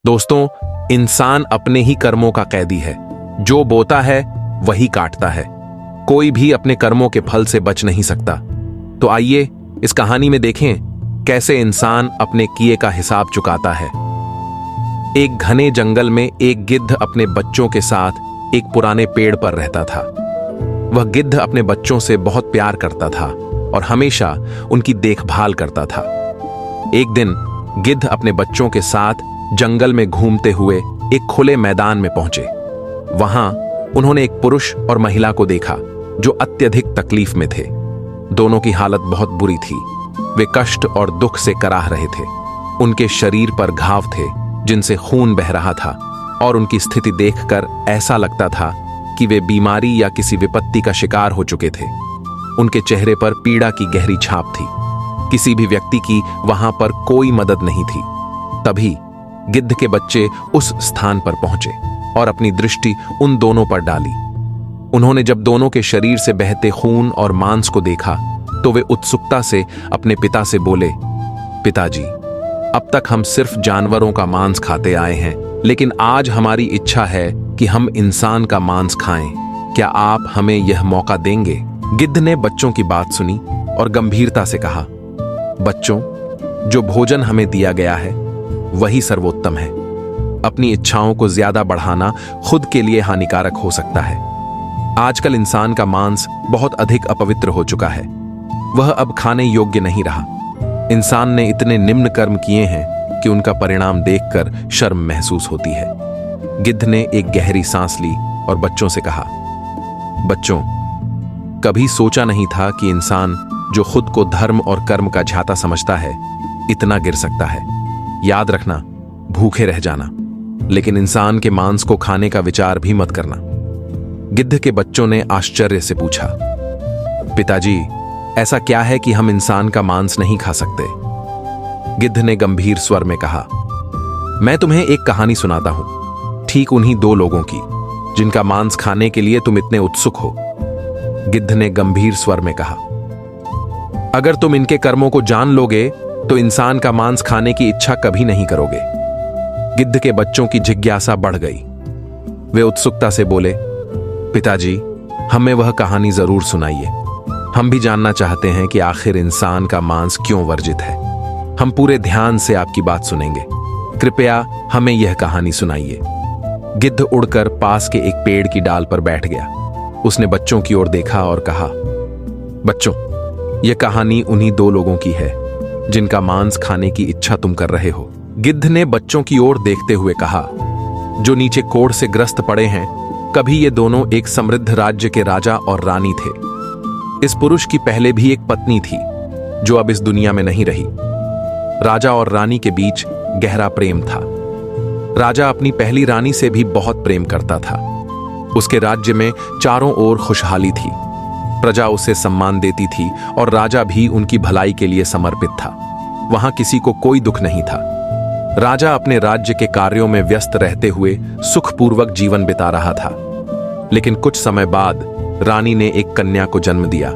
दोस्तों, इंसान अपने ही कर्मों का कैदी है। जो बोता है वही काटता है। कोई भी अपने कर्मों के फल से बच नहीं सकता। तो आइए इस कहानी में देखें कैसे इंसान अपने किए का हिसाब चुकाता है। एक घने जंगल में एक गिद्ध अपने बच्चों के साथ एक पुराने पेड़ पर रहता था। वह गिद्ध अपने बच्चों से बहुत प्यार करता था और हमेशा उनकी देखभाल करता था। एक दिन गिद्ध अपने बच्चों के साथ जंगल में घूमते हुए एक खुले मैदान में पहुंचे। वहां उन्होंने एक पुरुष और महिला को देखा जो अत्यधिक तकलीफ में थे। दोनों की हालत बहुत बुरी थी। वे कष्ट और दुख से कराह रहे थे। उनके शरीर पर घाव थे जिनसे खून बह रहा था और उनकी स्थिति देखकर ऐसा लगता था कि वे बीमारी या किसी विपत्ति का शिकार हो चुके थे। उनके चेहरे पर पीड़ा की गहरी छाप थी। किसी भी व्यक्ति की वहां पर कोई मदद नहीं थी। तभी गिद्ध के बच्चे उस स्थान पर पहुंचे और अपनी दृष्टि उन दोनों पर डाली। उन्होंने जब दोनों के शरीर से बहते खून और मांस को देखा तो वे उत्सुकता से अपने पिता से बोले, पिताजी, अब तक हम सिर्फ जानवरों का मांस खाते आए हैं, लेकिन आज हमारी इच्छा है कि हम इंसान का मांस खाएं। क्या आप हमें यह मौका देंगे? गिद्ध ने बच्चों की बात सुनी और गंभीरता से कहा, बच्चों, जो भोजन हमें दिया गया है वही सर्वोत्तम है। अपनी इच्छाओं को ज्यादा बढ़ाना खुद के लिए हानिकारक हो सकता है। आजकल इंसान का मांस बहुत अधिक अपवित्र हो चुका है। वह अब खाने योग्य नहीं रहा। इंसान ने इतने निम्न कर्म किए हैं कि उनका परिणाम देखकर शर्म महसूस होती है। गिद्ध ने एक गहरी सांस ली और बच्चों से कहा, बच्चों, कभी सोचा नहीं था कि इंसान जो खुद को धर्म और कर्म का झाता समझता है इतना गिर सकता है। याद रखना, भूखे रह जाना, लेकिन इंसान के मांस को खाने का विचार भी मत करना। गिद्ध के बच्चों ने आश्चर्य से पूछा, पिताजी, ऐसा क्या है कि हम इंसान का मांस नहीं खा सकते? गिद्ध ने गंभीर स्वर में कहा, मैं तुम्हें एक कहानी सुनाता हूं, ठीक उन्हीं दो लोगों की जिनका मांस खाने के लिए तुम इतने उत्सुक हो। गिद्ध ने गंभीर स्वर में कहा, अगर तुम इनके कर्मों को जान लोगे तो इंसान का मांस खाने की इच्छा कभी नहीं करोगे। गिद्ध के बच्चों की जिज्ञासा बढ़ गई। वे उत्सुकता से बोले, पिताजी, हमें वह कहानी जरूर सुनाइए। हम भी जानना चाहते हैं कि आखिर इंसान का मांस क्यों वर्जित है। हम पूरे ध्यान से आपकी बात सुनेंगे। कृपया हमें यह कहानी सुनाइए। गिद्ध उड़कर पास के एक पेड़ की डाल पर बैठ गया। उसने बच्चों की ओर देखा और कहा, बच्चों, यह कहानी उन्हीं दो लोगों की है जिनका मांस खाने की इच्छा तुम कर रहे हो। गिद्ध ने बच्चों की ओर देखते हुए कहा, जो नीचे कोढ़ से ग्रस्त पड़े हैं, कभी ये दोनों एक समृद्ध राज्य के राजा और रानी थे। इस पुरुष की पहले भी एक पत्नी थी जो अब इस दुनिया में नहीं रही। राजा और रानी के बीच गहरा प्रेम था। राजा अपनी पहली रानी से भी बहुत प्रेम करता था। उसके राज्य में चारों ओर खुशहाली थी। प्रजा उसे सम्मान देती थी और राजा भी उनकी भलाई के लिए समर्पित था। वहां किसी को कोई दुख नहीं था। राजा अपने राज्य के कार्यों में व्यस्त रहते हुए सुखपूर्वक जीवन बिता रहा था। लेकिन कुछ समय बाद रानी ने एक कन्या को जन्म दिया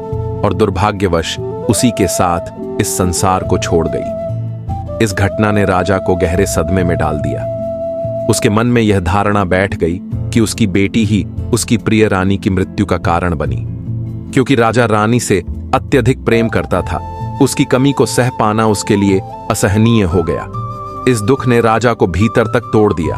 और दुर्भाग्यवश उसी के साथ इस संसार को छोड़ गई। इस घटना ने राजा को गहरे सदमे में डाल दिया। उसके मन में यह धारणा बैठ गई कि उसकी बेटी ही उसकी प्रिय रानी की मृत्यु का कारण बनी। क्योंकि राजा रानी से अत्यधिक प्रेम करता था, उसकी कमी को सह पाना उसके लिए असहनीय हो गया। इस दुख ने राजा को भीतर तक तोड़ दिया।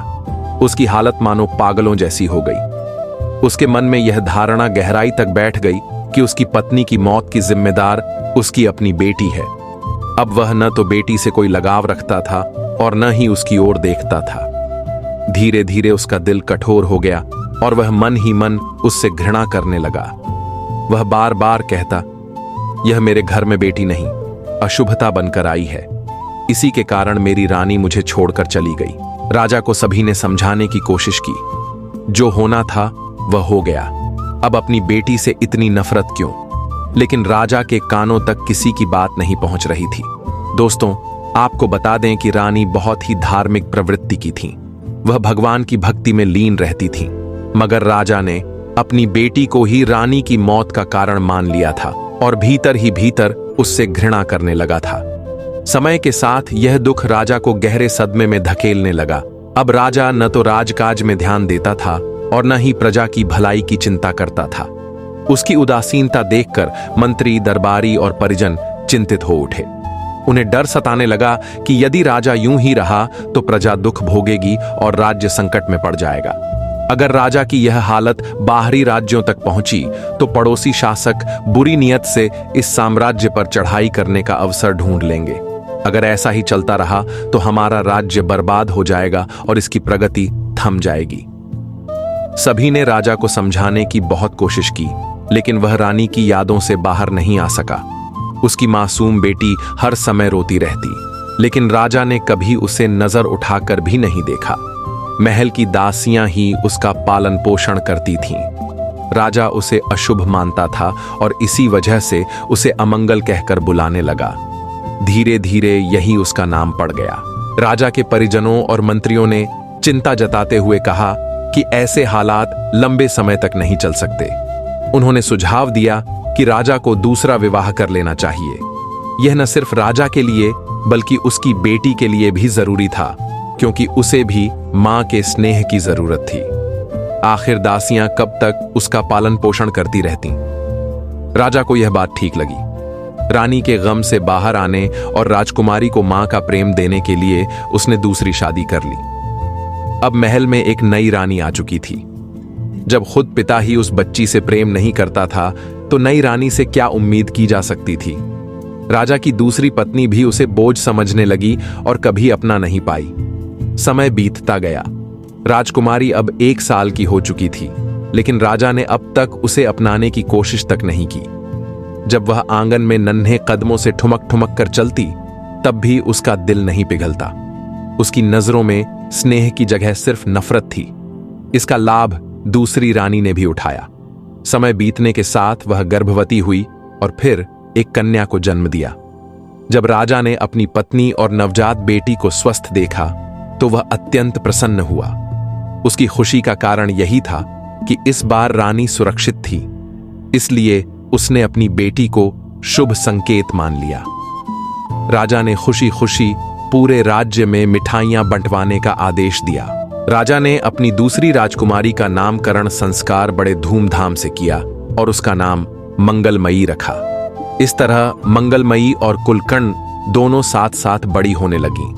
उसकी हालत मानो पागलों जैसी हो गई। उसके मन में यह धारणा गहराई तक बैठ गई कि उसकी पत्नी की मौत की जिम्मेदार उसकी अपनी बेटी है। अब वह न तो बेटी से कोई लगाव रखता था और न ही उसकी ओर देखता था। धीरे धीरे उसका दिल कठोर हो गया और वह मन ही मन उससे घृणा करने लगा। वह बार बार कहता, यह मेरे घर में बेटी नहीं, अशुभता बनकर आई है। इसी के कारण मेरी रानी मुझे छोड़कर चली गई। राजा को सभी ने समझाने की कोशिश की। जो होना था वह हो गया। अब अपनी बेटी से इतनी नफरत क्यों? लेकिन राजा के कानों तक किसी की बात नहीं पहुंच रही थी। दोस्तों, आपको बता दें कि रानी बहुत ही धार्मिक प्रवृत्ति की थी। वह भगवान की भक्ति में लीन रहती थी। मगर राजा ने अपनी बेटी को ही रानी की मौत का कारण मान लिया था और भीतर ही भीतर उससे घृणा करने लगा था। समय के साथ यह दुख राजा को गहरे सदमे में धकेलने लगा अब राजा न तो राजकाज में ध्यान देता था और न ही प्रजा की भलाई की चिंता करता था। उसकी उदासीनता देखकर मंत्री, दरबारी और परिजन चिंतित हो उठे। उन्हें डर सताने लगा कि यदि राजा यूं ही रहा तो प्रजा दुख भोगेगी और राज्य संकट में पड़ जाएगा। अगर राजा की यह हालत बाहरी राज्यों तक पहुंची तो पड़ोसी शासक बुरी नीयत से इस साम्राज्य पर चढ़ाई करने का अवसर ढूंढ लेंगे। अगर ऐसा ही चलता रहा तो हमारा राज्य बर्बाद हो जाएगा और इसकी प्रगति थम जाएगी। सभी ने राजा को समझाने की बहुत कोशिश की, लेकिन वह रानी की यादों से बाहर नहीं आ सका। उसकी मासूम बेटी हर समय रोती रहती, लेकिन राजा ने कभी उसे नजर उठाकर भी नहीं देखा। महल की दासियां ही उसका पालन पोषण करती थीं। राजा उसे अशुभ मानता था और इसी वजह से उसे अमंगल कहकर बुलाने लगा। धीरे धीरे यही उसका नाम पड़ गया। राजा के परिजनों और मंत्रियों ने चिंता जताते हुए कहा कि ऐसे हालात लंबे समय तक नहीं चल सकते। उन्होंने सुझाव दिया कि राजा को दूसरा विवाह कर लेना चाहिए। यह न सिर्फ राजा के लिए बल्कि उसकी बेटी के लिए भी जरूरी था, क्योंकि उसे भी मां के स्नेह की जरूरत थी। आखिर दासियां कब तक उसका पालन पोषण करती रहती। राजा को यह बात ठीक लगी। रानी के गम से बाहर आने और राजकुमारी को मां का प्रेम देने के लिए उसने दूसरी शादी कर ली। अब महल में एक नई रानी आ चुकी थी। जब खुद पिता ही उस बच्ची से प्रेम नहीं करता था तो नई रानी से क्या उम्मीद की जा सकती थी। राजा की दूसरी पत्नी भी उसे बोझ समझने लगी और कभी अपना नहीं पाई। समय बीतता गया। राजकुमारी अब 1 साल की हो चुकी थी, लेकिन राजा ने अब तक उसे अपनाने की कोशिश तक नहीं की। जब वह आंगन में नन्हे कदमों से ठुमक ठुमक कर चलती, तब भी उसका दिल नहीं पिघलता। उसकी नजरों में स्नेह की जगह सिर्फ नफरत थी। इसका लाभ दूसरी रानी ने भी उठाया। समय बीतने के साथ वह गर्भवती हुई और फिर एक कन्या को जन्म दिया। जब राजा ने अपनी पत्नी और नवजात बेटी को स्वस्थ देखा तो वह अत्यंत प्रसन्न हुआ। उसकी खुशी का कारण यही था कि इस बार रानी सुरक्षित थी, इसलिए उसने अपनी बेटी को शुभ संकेत मान लिया। राजा ने खुशी खुशी पूरे राज्य में मिठाइयां बंटवाने का आदेश दिया। राजा ने अपनी दूसरी राजकुमारी का नामकरण संस्कार बड़े धूमधाम से किया और उसका नाम मंगलमयी रखा। इस तरह मंगलमयी और कुलकर्ण दोनों साथ साथ बड़ी होने लगी।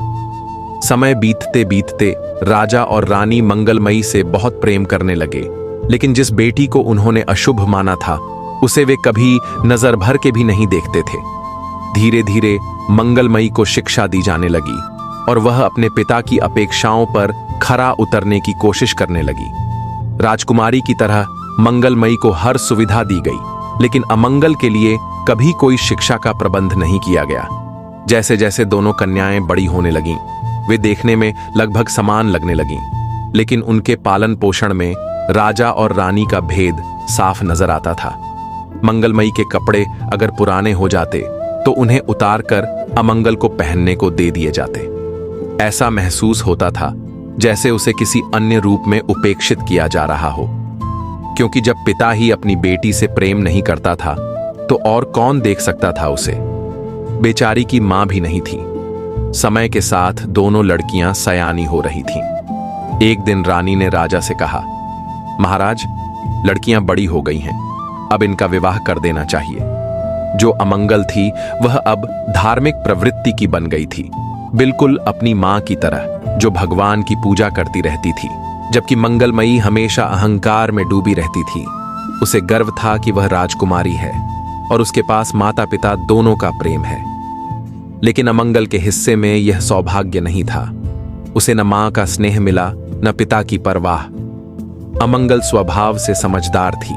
समय बीतते बीतते राजा और रानी मंगलमयी से बहुत प्रेम करने लगे, लेकिन जिस बेटी को उन्होंने अशुभ माना था उसे वे कभी नजर भर के भी नहीं देखते थे। धीरे धीरे मंगलमयी को शिक्षा दी जाने लगी और वह अपने पिता की अपेक्षाओं पर खरा उतरने की कोशिश करने लगी। राजकुमारी की तरह मंगलमयी को हर सुविधा दी गई, लेकिन अमंगल के लिए कभी कोई शिक्षा का प्रबंध नहीं किया गया। जैसे जैसे दोनों कन्याएं बड़ी होने लगीं, वे देखने में लगभग समान लगने लगीं, लेकिन उनके पालन पोषण में राजा और रानी का भेद साफ नजर आता था। मंगलमयी के कपड़े अगर पुराने हो जाते तो उन्हें उतारकर अमंगल को पहनने को दे दिए जाते। ऐसा महसूस होता था जैसे उसे किसी अन्य रूप में उपेक्षित किया जा रहा हो, क्योंकि जब पिता ही अपनी बेटी से प्रेम नहीं करता था तो और कौन देख सकता था उसे। बेचारी की मां भी नहीं थी। समय के साथ दोनों लड़कियां सयानी हो रही थीं। एक दिन रानी ने राजा से कहा, महाराज, लड़कियां बड़ी हो गई हैं, अब इनका विवाह कर देना चाहिए। जो अमंगल थी वह अब धार्मिक प्रवृत्ति की बन गई थी, बिल्कुल अपनी मां की तरह जो भगवान की पूजा करती रहती थी, जबकि मंगलमयी हमेशा अहंकार में डूबी रहती थी। उसे गर्व था कि वह राजकुमारी है और उसके पास माता पिता दोनों का प्रेम है, लेकिन अमंगल के हिस्से में यह सौभाग्य नहीं था। उसे न मां का स्नेह मिला न पिता की परवाह। अमंगल स्वभाव से समझदार थी।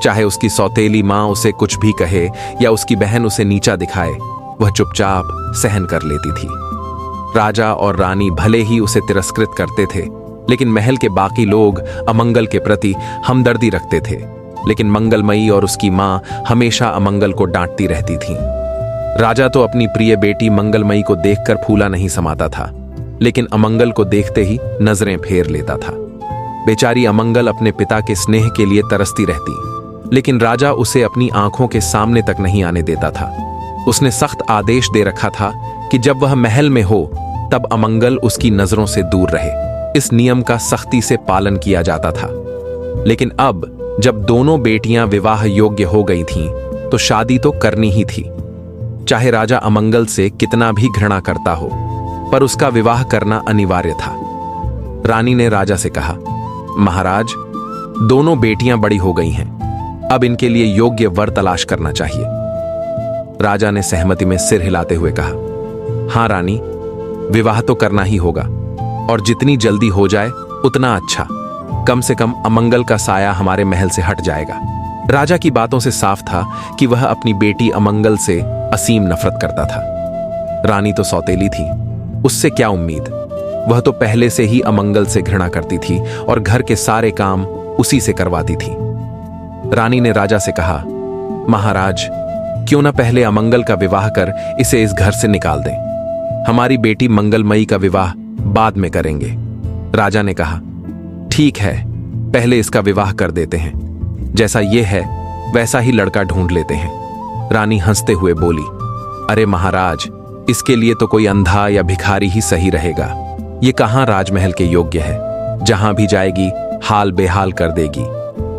चाहे उसकी सौतेली मां उसे कुछ भी कहे या उसकी बहन उसे नीचा दिखाए, वह चुपचाप सहन कर लेती थी। राजा और रानी भले ही उसे तिरस्कृत करते थे, लेकिन महल के बाकी लोग अमंगल के प्रति हमदर्दी रखते थे। लेकिन मंगलमयी और उसकी मां हमेशा अमंगल को डांटती रहती थीं। राजा तो अपनी प्रिय बेटी मंगलमयी को देखकर फूला नहीं समाता था, लेकिन अमंगल को देखते ही नजरें फेर लेता था। बेचारी अमंगल अपने पिता के स्नेह के लिए तरसती रहती, लेकिन राजा उसे अपनी आंखों के सामने तक नहीं आने देता था। उसने सख्त आदेश दे रखा था कि जब वह महल में हो तब अमंगल उसकी नजरों से दूर रहे। इस नियम का सख्ती से पालन किया जाता था। लेकिन अब जब दोनों बेटियां विवाह योग्य हो गई थीं, तो शादी तो करनी ही थी। चाहे राजा अमंगल से कितना भी घृणा करता हो, पर उसका विवाह करना अनिवार्य था। रानी ने राजा से कहा, महाराज, दोनों बेटियां बड़ी हो गई हैं, अब इनके लिए योग्य वर तलाश करना चाहिए। राजा ने सहमति में सिर हिलाते हुए कहा, हां रानी, विवाह तो करना ही होगा, और जितनी जल्दी हो जाए उतना अच्छा। कम से कम अमंगल का साया हमारे महल से हट जाएगा। राजा की बातों से साफ था कि वह अपनी बेटी अमंगल से असीम नफरत करता था। रानी तो सौतेली थी, उससे क्या उम्मीद। वह तो पहले से ही अमंगल से घृणा करती थी और घर के सारे काम उसी से करवाती थी। रानी ने राजा से कहा, महाराज, क्यों ना पहले अमंगल का विवाह कर इसे इस घर से निकाल दें। हमारी बेटी मंगलमयी का विवाह बाद में करेंगे। राजा ने कहा, ठीक है, पहले इसका विवाह कर देते हैं। जैसा ये है वैसा ही लड़का ढूंढ लेते हैं। रानी हंसते हुए बोली, अरे महाराज, इसके लिए तो कोई अंधा या भिखारी ही सही रहेगा। ये कहां राजमहल के योग्य है। जहां भी जाएगी हाल बेहाल कर देगी।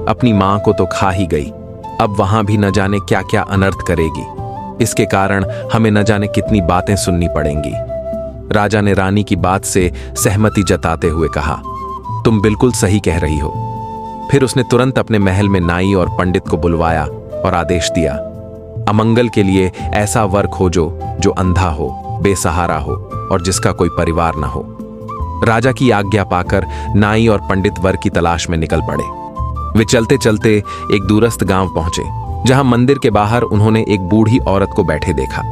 अपनी मां को तो खा ही गई, अब वहां भी न जाने क्या क्या अनर्थ करेगी। इसके कारण हमें न जाने कितनी बातें सुननी पड़ेंगी। राजा ने रानी की बात से सहमति जताते हुए कहा, तुम बिल्कुल सही कह रही हो। फिर उसने तुरंत अपने महल में नाई और पंडित को बुलवाया और आदेश दिया, अमंगल के लिए ऐसा वर खोजो जो अंधा हो, बेसहारा हो और जिसका कोई परिवार न हो। राजा की आज्ञा पाकर नाई और पंडित वर की तलाश में निकल पड़े। वे चलते चलते एक दूरस्थ गांव पहुंचे, जहां मंदिर के बाहर उन्होंने एक बूढ़ी औरत को बैठे देखा।